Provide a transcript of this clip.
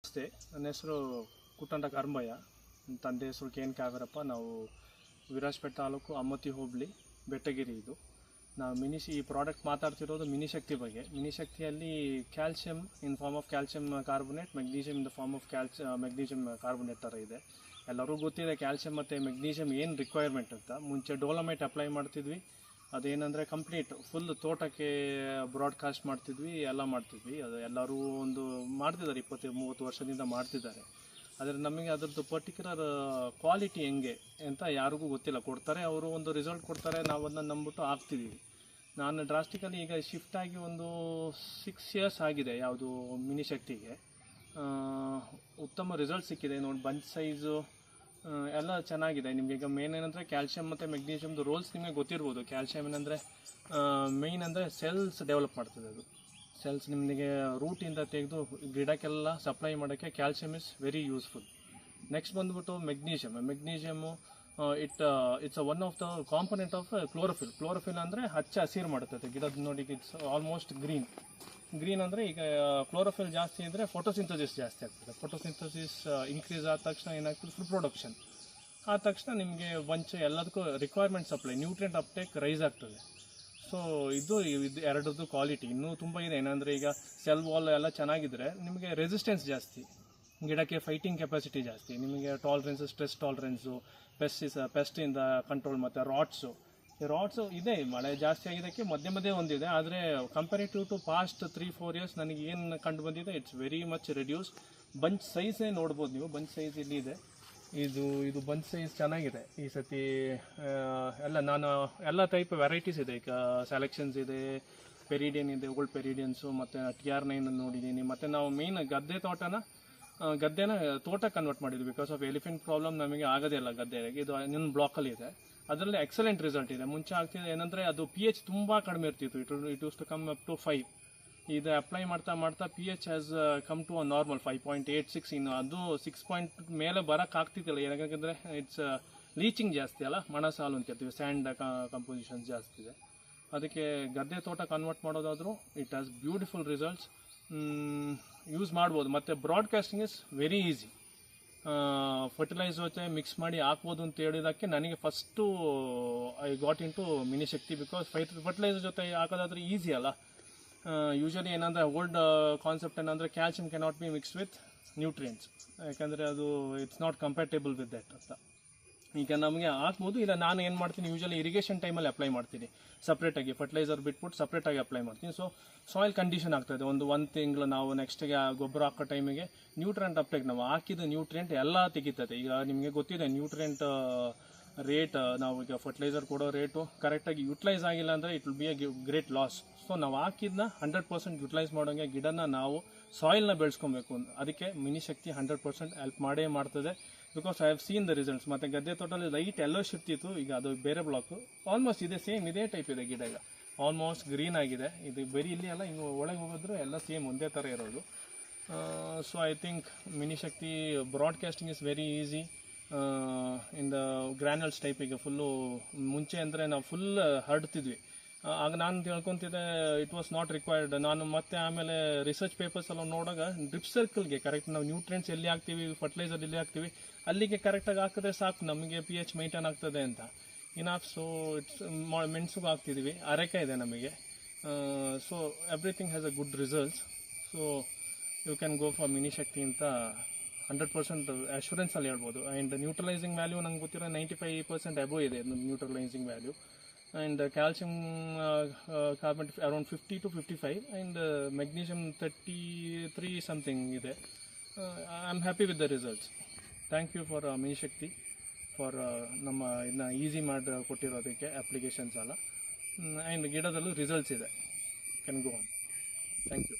ನಮಸ್ತೆ, ನನ್ನ ಹೆಸರು ಕುಟ್ಟಂಡ ಕರ್ಮಯ್ಯ. ತಂದೆ ಹೆಸರು ಕೆ ಎನ್ ಕಾವೇರಪ್ಪ. ನಾವು ವಿರಾಜಪೇಟೆ ತಾಲೂಕು ಅಮ್ಮತ್ತಿ ಹೋಬಳಿ ಬೆಟ್ಟಗಿರಿ. ಇದು ನಾವು ಈ ಪ್ರಾಡಕ್ಟ್ ಮಾತಾಡ್ತಿರೋದು ಮಿನಿಶಕ್ತಿ ಬಗ್ಗೆ. ಮಿನಿಶಕ್ತಿಯಲ್ಲಿ calcium in form of calcium carbonate, magnesium in the form of magnesium carbonate ಥರ ಇದೆ. ಎಲ್ಲರಿಗೂ ಗೊತ್ತಿದೆ ಕ್ಯಾಲ್ಸಿಯಂ ಮತ್ತು ಮೆಗ್ನೀಷಿಯಮ್ ಏನು ರಿಕ್ವೈರ್ಮೆಂಟ್ ಅಂತ. ಮುಂಚೆ ಡೋಲಮೈಟ್ ಅಪ್ಲೈ ಮಾಡ್ತಿದ್ವಿ, ಅದೇನೆಂದರೆ ಕಂಪ್ಲೀಟ್ ಫುಲ್ ತೋಟಕ್ಕೆ ಬ್ರಾಡ್ಕಾಸ್ಟ್ ಮಾಡ್ತಿದ್ವಿ, ಎಲ್ಲ ಮಾಡ್ತಿದ್ವಿ. ಅದು ಎಲ್ಲರೂ ಒಂದು ಮಾಡ್ತಿದ್ದಾರೆ, 20-30 ವರ್ಷದಿಂದ ಮಾಡ್ತಿದ್ದಾರೆ. ಆದರೆ ನಮಗೆ ಅದರದ್ದು ಪರ್ಟಿಕ್ಯುಲರ್ ಕ್ವಾಲಿಟಿ ಹೆಂಗೆ ಅಂತ ಯಾರಿಗೂ ಗೊತ್ತಿಲ್ಲ. ಕೊಡ್ತಾರೆ, ಅವರು ಒಂದು ರಿಸಲ್ಟ್ ಕೊಡ್ತಾರೆ, ನಾವು ಅದನ್ನ ನಂಬಿಟ್ಟು ಹಾಕ್ತಿದ್ದೀವಿ. ನಾನು ಡ್ರಾಸ್ಟಿಕಲಿ ಈಗ ಶಿಫ್ಟಾಗಿ ಒಂದು 6 ಇಯರ್ಸ್ ಆಗಿದೆ ಯಾವುದು ಮಿನಿಶಕ್ತಿಗೆ. ಉತ್ತಮ ರಿಸಲ್ಟ್ ಸಿಕ್ಕಿದೆ. ನೋಡಿ, ಬಂಚ್ ಸೈಜು ಎಲ್ಲ ಚೆನ್ನಾಗಿದೆ. ನಿಮಗೆ ಈಗ ಮೇನ್ ಏನಂದರೆ ಕ್ಯಾಲ್ಸಿಯಂ ಮತ್ತು ಮೆಗ್ನೀಷಿಯಮ್ದು ರೋಲ್ಸ್ ನಿಮಗೆ ಗೊತ್ತಿರ್ಬೋದು. ಕ್ಯಾಲ್ಸಿಯಂ ಏನಂದರೆ ಮೇಯ್ನ್ ಅಂದರೆ ಸೆಲ್ಸ್ ಡೆವಲಪ್ ಮಾಡ್ತದೆ. ಅದು ಸೆಲ್ಸ್ ನಿಮಗೆ ರೂಟಿಂದ ತೆಗೆದು ಗಿಡಕ್ಕೆಲ್ಲ ಸಪ್ಲೈ ಮಾಡೋಕ್ಕೆ calcium is very useful. Next ಬಂದುಬಿಟ್ಟು magnesium it's one of the component of chlorophyll ಅಂದರೆ ಹಚ್ಚ ಹಸಿರು ಮಾಡುತ್ತದೆ ಗಿಡದ. ನೋಡಿ, ಇಟ್ಸ್ ಆಲ್ಮೋಸ್ಟ್ ಗ್ರೀನ್ ಅಂದರೆ ಈಗ ಕ್ಲೋರೋಫಿಲ್ ಜಾಸ್ತಿ ಇದ್ದರೆ ಫೋಟೋಸಿಂಥಸಿಸ್ ಜಾಸ್ತಿ ಆಗ್ತದೆ. ಫೋಟೋಸಿಂಥಸಿಸ್ ಇನ್ಕ್ರೀಸ್ ಆದ ತಕ್ಷಣ ಏನಾಗ್ತದೆ, ಫುಡ್ ಪ್ರೊಡಕ್ಷನ್ ಆದ ತಕ್ಷಣ ನಿಮಗೆ ಎಲ್ಲದಕ್ಕೂ requirement supply, nutrient uptake rise ಆಗ್ತದೆ. ಸೊ ಇದು ಎರಡರದ್ದು ಕ್ವಾಲಿಟಿ ಇನ್ನೂ ತುಂಬ ಇದೆ. ಏನಂದರೆ ಈಗ ಸೆಲ್ ವಾಲ್ ಎಲ್ಲ ಚೆನ್ನಾಗಿದ್ದರೆ ನಿಮಗೆ ರೆಸಿಸ್ಟೆನ್ಸ್ ಜಾಸ್ತಿ, ಗಿಡಕ್ಕೆ ಫೈಟಿಂಗ್ ಕೆಪಾಸಿಟಿ ಜಾಸ್ತಿ, ನಿಮಗೆ ಟಾಲರೆನ್ಸು, ಸ್ಟ್ರೆಸ್ ಟಾಲರೆನ್ಸು, ಪೆಸ್ಟಿಂದ ಕಂಟ್ರೋಲ್, ಮತ್ತು ರಾಟ್ಸು ಇದೆ. ಮಳೆ ಜಾಸ್ತಿ ಆಗಿದ್ದಕ್ಕೆ ಮಧ್ಯೆ ಒಂದಿದೆ. ಆದರೆ ಕಂಪೇರಿಟಿವ್ ಟು ಪಾಸ್ಟ್ 3-4 ಇಯರ್ಸ್ ನನಗೆ ಏನು ಕಂಡು ಬಂದಿದೆ, it's very much reduce. Bunch size ನೋಡ್ಬೋದು ನೀವು. ಬಂಚ್ ಸೈಜ್ ಇಲ್ಲಿದೆ. ಇದು ಬಂಚ್ ಸೈಜ್ ಚೆನ್ನಾಗಿದೆ ಈ ಸತಿ. ಎಲ್ಲ ಟೈಪ್ ವೆರೈಟೀಸ್ ಇದೆ. ಈಗ ಸೆಲೆಕ್ಷನ್ಸ್ ಇದೆ, ಪೆರಿಡಿಯನ್ ಇದೆ, ಓಲ್ಡ್ ಪೆರಿಡಿಯನ್ಸು, ಮತ್ತು TR9 ನೋಡಿದ್ದೀನಿ. ಮತ್ತು ನಾವು ಮೇಯ್ನ್ ಗದ್ದೆನ ತೋಟ ಕನ್ವರ್ಟ್ ಮಾಡಿದ್ವಿ. ಬಿಕಾಸ್ ಆಫ್ ಎಲಿಫೆಂಟ್ ಪ್ರಾಬ್ಲಮ್ ನಮಗೆ ಆಗೋದೇ ಇಲ್ಲ ಗದ್ದೆಗೆ. ಇದು ಇನ್ನೊಂದು ಬ್ಲಾಕಲ್ಲಿ ಇದೆ. ಅದರಲ್ಲಿ ಎಕ್ಸಲೆಂಟ್ ರಿಸಲ್ಟ್ ಇದೆ. ಮುಂಚೆ ಆಗ್ತಿದೆ ಏನಂದರೆ ಅದು pH ತುಂಬ ಕಡಿಮೆ ಇರ್ತಿತ್ತು. It use to come up to 5. ಇದು ಅಪ್ಲೈ ಮಾಡ್ತಾ pH has come to a normal 5.86. ಇನ್ನು ಅದು 6 ಪಾಯಿಂಟ್ ಮೇಲೆ ಬರೋಕ್ಕಾಗ್ತಿದ್ದಿಲ್ಲ. ಯಾಕಂದರೆ ಇಟ್ಸ್ ಲೀಚಿಂಗ್ ಜಾಸ್ತಿ ಅಲ್ಲ, ಮಣಸಾಲು ಅಂತ ಹೇಳ್ತೀವಿ, ಸ್ಯಾಂಡ್ ಕಂಪೋಸಿಷನ್ಸ್ ಜಾಸ್ತಿ ಇದೆ. ಅದಕ್ಕೆ ಗದ್ದೆ ತೋಟ ಕನ್ವರ್ಟ್ ಮಾಡೋದಾದರೂ it has beautiful results. Use ಮಾಡ್ಬೋದು. ಮತ್ತು broadcasting is very easy. Fertiliser ಜೊತೆ ಮಿಕ್ಸ್ ಮಾಡಿ ಹಾಕ್ಬೋದು ಅಂತ ಹೇಳಿದಕ್ಕೆ ನನಗೆ first I got into Minishakti. Because fertiliser ಜೊತೆ ಹಾಕೋದಾದ್ರೆ ಈಸಿ ಅಲ್ಲ. ಯೂಶಲಿ ಏನಂದರೆ ಓಲ್ಡ್ ಕಾನ್ಸೆಪ್ಟ್ ಏನಂದರೆ calcium cannot be mix with nutrients, ಯಾಕಂದರೆ ಅದು it's not compatible with that ಅಂತ. ಈಗ ನಮಗೆ ಹಾಕ್ಬೋದು. ಇಲ್ಲ, ನಾನು ಏನು ಮಾಡ್ತೀನಿ, ಯೂಶಲಿ ಇರಿಗೇಷನ್ ಟೈಮಲ್ಲಿ ಅಪ್ಲೈ ಮಾಡ್ತೀನಿ ಸಪ್ರೇಟಾಗಿ. ಫರ್ಟಿಲೈಸರ್ ಬಿಟ್ಬಿಟ್ಟು ಸಪ್ರೇಟಾಗಿ ಅಪ್ಲೈ ಮಾಡ್ತೀನಿ. ಸೊ ಸಾಯಿಲ್ ಕಂಡೀಷನ್ ಆಗ್ತದೆ. ಒಂದು ತಿಂಗಳು ನಾವು ನೆಕ್ಸ್ಟ್ಗೆ ಗೊಬ್ಬರ ಹಾಕೋ ಟೈಮಿಗೆ ನ್ಯೂಟ್ರಿಯೆಂಟ್ ಅಪ್ಟೇಕ್, ನಾವು ಹಾಕಿದ ನ್ಯೂಟ್ರಿಯೆಂಟ್ ಎಲ್ಲ ತೆಗಿತದೆ. ಈಗ ನಿಮಗೆ ಗೊತ್ತಿದೆ ನ್ಯೂಟ್ರಿಯೆಂಟ್ ರೇಟ್, ನಾವು ಈಗ ಫರ್ಟಿಲೈಸರ್ ಕೊಡೋ ರೇಟು ಕರೆಕ್ಟಾಗಿ ಯುಟಿಲೈಸ್ ಆಗಿಲ್ಲ ಅಂದರೆ it will be a great loss. So ನಾವು ಹಾಕಿದ್ನ 100% ಯುಟಿಲೈಸ್ ಮಾಡೋಂಗೆ ಗಿಡನ ನಾವು ಸಾಯಿಲ್ನ ಬೆಳೆಸ್ಕೊಬೇಕು. ಅದಕ್ಕೆ ಮಿನಿಶಕ್ತಿ 100% ಹೆಲ್ಪ್ ಮಾಡೇ ಮಾಡ್ತದೆ. Because I have seen the results. ಮತ್ತು ಗದ್ದೆ ತೋಟದಲ್ಲಿ ಲೈಟ್ ಎಲ್ಲೋ ಶಿಫ್ಟಿತ್ತು, ಈಗ ಅದು ಬೇರೆ ಬ್ಲಾಕು. ಆಲ್ಮೋಸ್ಟ್ ಇದೇ ಟೈಪ್ ಇದೆ ಗಿಡ. ಈಗ ಆಲ್ಮೋಸ್ಟ್ ಗ್ರೀನ್ ಆಗಿದೆ. ಇದು ಬರೀ ಇಲ್ಲಿ ಅಲ್ಲ, ಹಿಂಗೆ ಒಳಗೆ ಹೋಗಿದ್ರು ಎಲ್ಲ ಸೇಮ್ ಒಂದೇ ಥರ ಇರೋದು. So I think Minishakti broadcasting is very easy in the granules type. ಈಗ ಫುಲ್ಲು ಮುಂಚೆ ಅಂದರೆ ನಾವು ಫುಲ್ ಹರಡ್ತಿದ್ವಿ. ಆಗ ನಾನು ತಿಳ್ಕೊತಿದ್ದೆ ಇಟ್ ವಾಸ್ ನಾಟ್ ರಿಕ್ವೈರ್ಡ್. ನಾನು ಮತ್ತೆ ಆಮೇಲೆ ರಿಸರ್ಚ್ ಪೇಪರ್ಸ್ ಎಲ್ಲ ನೋಡಾಗ ಡ್ರಿಪ್ ಸರ್ಕಲ್ಗೆ ಕರೆಕ್ಟ್ ನಾವು ನ್ಯೂಟ್ರಿಯೆಂಟ್ಸ್ ಎಲ್ಲಿ ಹಾಕ್ತೀವಿ, ಫರ್ಟಿಲೈಸರ್ ಎಲ್ಲಿ ಹಾಕ್ತೀವಿ, ಅಲ್ಲಿಗೆ ಕರೆಕ್ಟಾಗಿ ಹಾಕಿದ್ರೆ ಸಾಕು, ನಮಗೆ pH ಮೈಂಟೈನ್ ಆಗ್ತದೆ ಅಂತ. ಸೊ ಇಟ್ಸ್ ಮೆಣಸಿಗೂ ಹಾಕ್ತಿದ್ದೀವಿ, ಅರೆಕೆ ಇದೆ ನಮಗೆ. So everything has a good results. So you can go for Minishakti ಅಂತ 100% ಅಶ್ಯೂರೆನ್ಸಲ್ಲಿ ಹೇಳ್ಬೋದು. ಆ್ಯಂಡ್ ನ್ಯೂಟ್ರಲೈಸಿಂಗ್ ವ್ಯಾಲ್ಯೂ ನಂಗೆ ಗೊತ್ತಿರೋ 95% ಅಬೋವ್ ಇದೆ neutralising value. And calcium carbon around 50 to 55, and magnesium 33 something ಇದೆ. I am happy with the results. Thank you for Minishakti for ನಮ್ಮ ಇದನ್ನ easy ಮಾಡಿ ಕೊಟ್ಟಿರೋದಕ್ಕೆ ಅಪ್ಲಿಕೇಶನ್ಸ್ ಎಲ್ಲ. ಆ್ಯಂಡ್ ಗಿಡದಲ್ಲೂ ರಿಸಲ್ಟ್ಸ್ ಇದೆ. Can go on. Thank you.